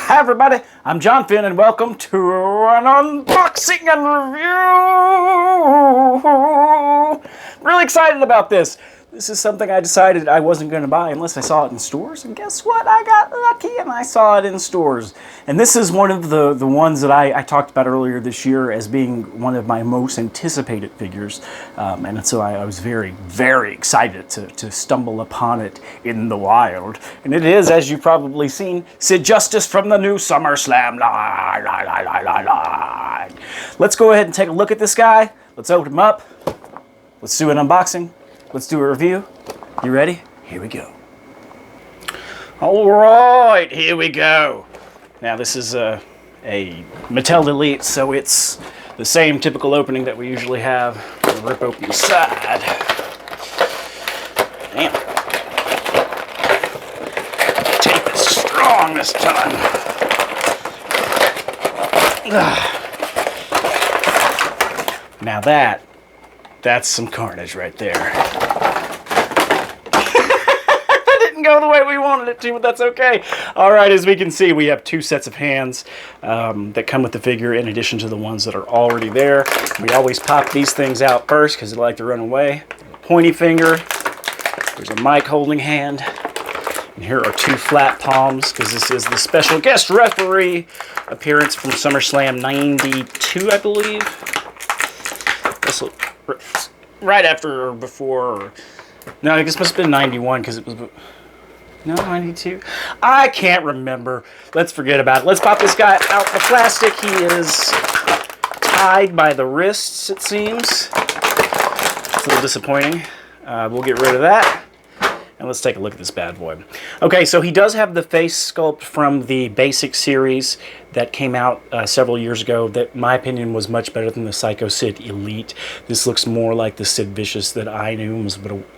Hi everybody, I'm John Finn and welcome to an unboxing and review. Really excited about this. This is something I decided I wasn't going to buy unless I saw it in stores, and guess what? I got lucky and I saw it in stores. And this is one of the ones that I talked about earlier this year as being one of my most anticipated figures. And so I was very, very excited to stumble upon it in the wild. And it is, as you've probably seen, Sid Justice from the new SummerSlam line. Let's go ahead and take a look at this guy. Let's open him up. Let's do an unboxing. Let's do a review. You ready? Here we go. All right, here we go. Now this is a Mattel Elite, so it's the same typical opening that we usually have. We'll rip open the side. Damn. Tape is strong this time. Now that's some carnage right there. That didn't go the way we wanted it to, but that's okay. All right, as we can see, we have two sets of hands that come with the figure in addition to the ones that are already there. We always pop these things out first because they like to run away. Pointy finger. There's a mic holding hand. And here are two flat palms because this is the special guest referee appearance from SummerSlam 92, I believe. This will... right after or before, no, I guess it must have been 91 because it was, no, 92. I can't remember. Let's forget about it. Let's pop this guy out the plastic. He is tied by the wrists, it seems. It's a little disappointing. We'll get rid of that. And let's take a look at this bad boy. Okay, so he does have the face sculpt from the basic series that came out several years ago that, in my opinion, was much better than the Psycho Sid Elite. This looks more like the Sid Vicious that I knew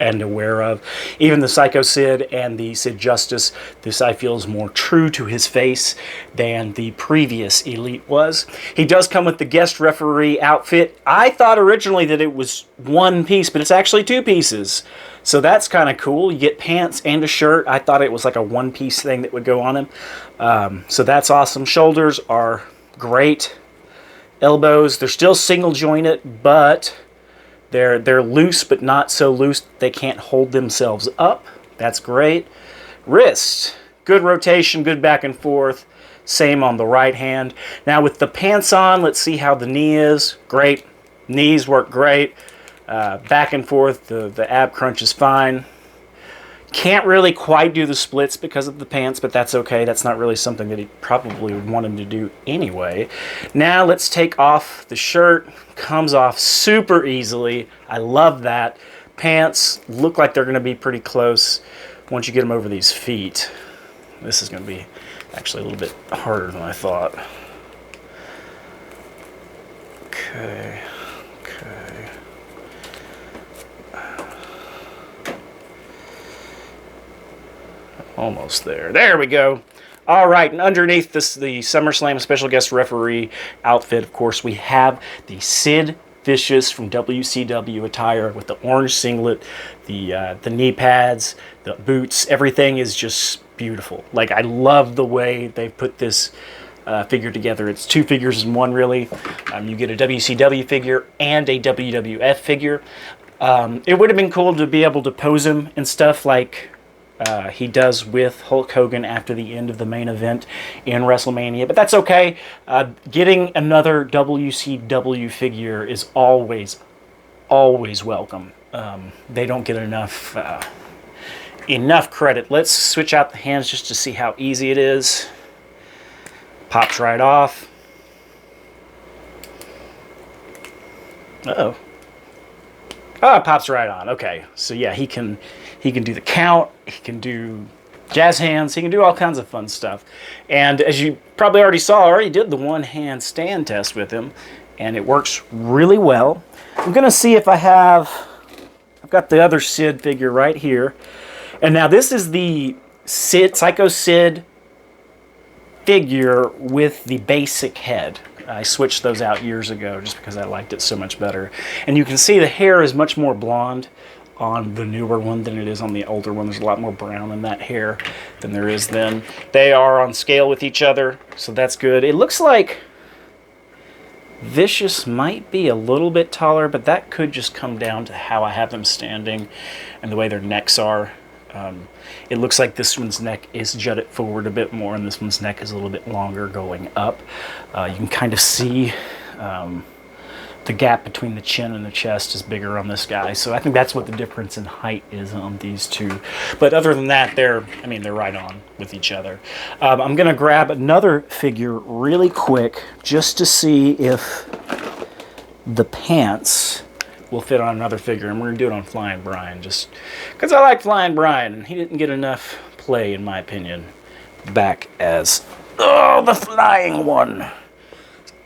and aware of. Even the Psycho Sid and the Sid Justice, this I feel is more true to his face than the previous Elite was. He does come with the guest referee outfit. I thought originally that it was one piece, but it's actually two pieces. So that's kind of cool. You get pants and a shirt. I thought it was like a one-piece thing that would go on him. So that's awesome. Shoulders are great. Elbows, they're still single-jointed, but they're loose, but not so loose they can't hold themselves up. That's great. Wrist, good rotation, good back and forth. Same on the right hand. Now with the pants on, let's see how the knee is. Great. Knees work great. Back and forth, the ab crunch is fine. Can't really quite do the splits because of the pants, but that's okay. That's not really something that he probably would want him to do anyway. Now let's take off the shirt. Comes off super easily. I love that. Pants look like they're going to be pretty close once you get them over these feet. This is going to be actually a little bit harder than I thought. Okay. Almost there. There we go. All right, and underneath this, the SummerSlam special guest referee outfit, of course, we have the Sid Vicious from WCW attire with the orange singlet, the knee pads, the boots. Everything is just beautiful. Like, I love the way they put this figure together. It's two figures in one, really. You get a WCW figure and a WWF figure. It would have been cool to be able to pose him and stuff like he does with Hulk Hogan after the end of the main event in WrestleMania, but that's okay. Getting another WCW figure is always welcome. They don't get enough credit. Let's switch out the hands just to see how easy it is. Pops right off. Uh-oh. Oh, it pops right on. Okay, so yeah, he can do the count, he can do jazz hands, he can do all kinds of fun stuff. And as you probably already saw, I already did the one-hand stand test with him, and it works really well. I'm gonna see if I've got the other Sid figure right here. And now this is the Psycho Sid figure with the basic head. I switched those out years ago just because I liked it so much better. And you can see the hair is much more blonde on the newer one than it is on the older one. There's a lot more brown in that hair than there is then. They are on scale with each other, so that's good. It looks like Vicious might be a little bit taller, but that could just come down to how I have them standing and the way their necks are. It looks like this one's neck is jutted forward a bit more, and this one's neck is a little bit longer going up. You can kind of see the gap between the chin and the chest is bigger on this guy, so I think that's what the difference in height is on these two. But other than that, they're right on with each other. I'm gonna grab another figure really quick just to see if the pants will fit on another figure, and we're gonna do it on Flying Brian, just because I like Flying Brian, and he didn't get enough play, in my opinion, back as the flying one,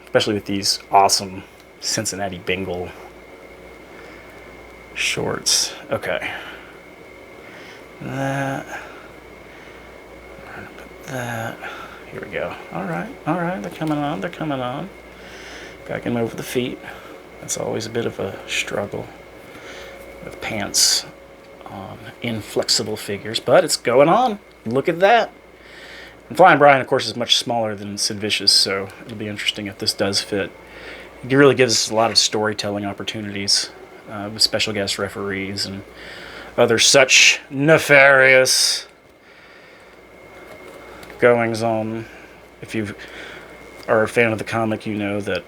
especially with these awesome Cincinnati Bengal shorts. Okay. That. Here we go. All right. They're coming on. Gotta get them over the feet. That's always a bit of a struggle with pants on inflexible figures, but it's going on. Look at that. And Flying Brian, of course, is much smaller than Sid Vicious, so it'll be interesting if this does fit. It really gives us a lot of storytelling opportunities with special guest referees and other such nefarious goings-on. If you are a fan of the comic, you know that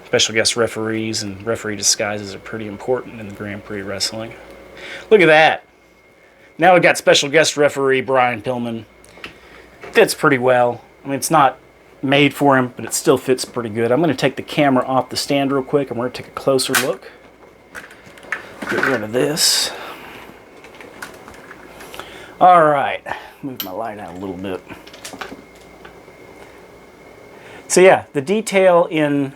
special guest referees and referee disguises are pretty important in the Grand Prix wrestling. Look at that. Now we got special guest referee Brian Pillman. Fits pretty well. I mean, it's not made for him, but it still fits pretty good. I'm going to take the camera off the stand real quick, and we're going to take a closer look. Get rid of this. All right. Move my light out a little bit. So yeah, the detail in...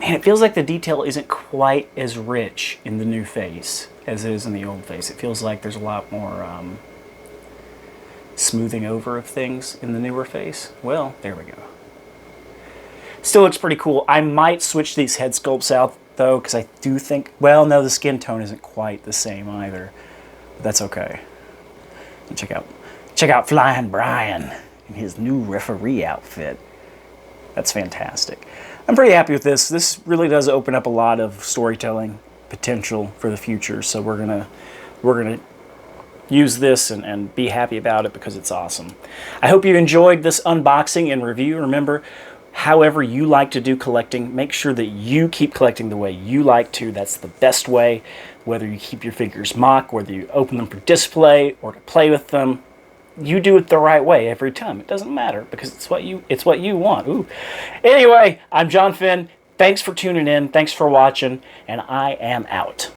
Man, it feels like the detail isn't quite as rich in the new face as it is in the old face. It feels like there's a lot more smoothing over of things in the newer face. Well, there we go. Still looks pretty cool. I might switch these head sculpts out, though, because I do think... Well, no, the skin tone isn't quite the same either. But that's okay. And check out Flying Brian in his new referee outfit. That's fantastic. I'm pretty happy with this. This really does open up a lot of storytelling potential for the future, so we're gonna use this and be happy about it because it's awesome. I hope you enjoyed this unboxing and review. Remember, however you like to do collecting, make sure that you keep collecting the way you like to. That's the best way. Whether you keep your figures mock, whether you open them for display or to play with them, you do it the right way every time. It doesn't matter because it's what you want. Ooh. Anyway, I'm John Finn. Thanks for tuning in. Thanks for watching, and I am out.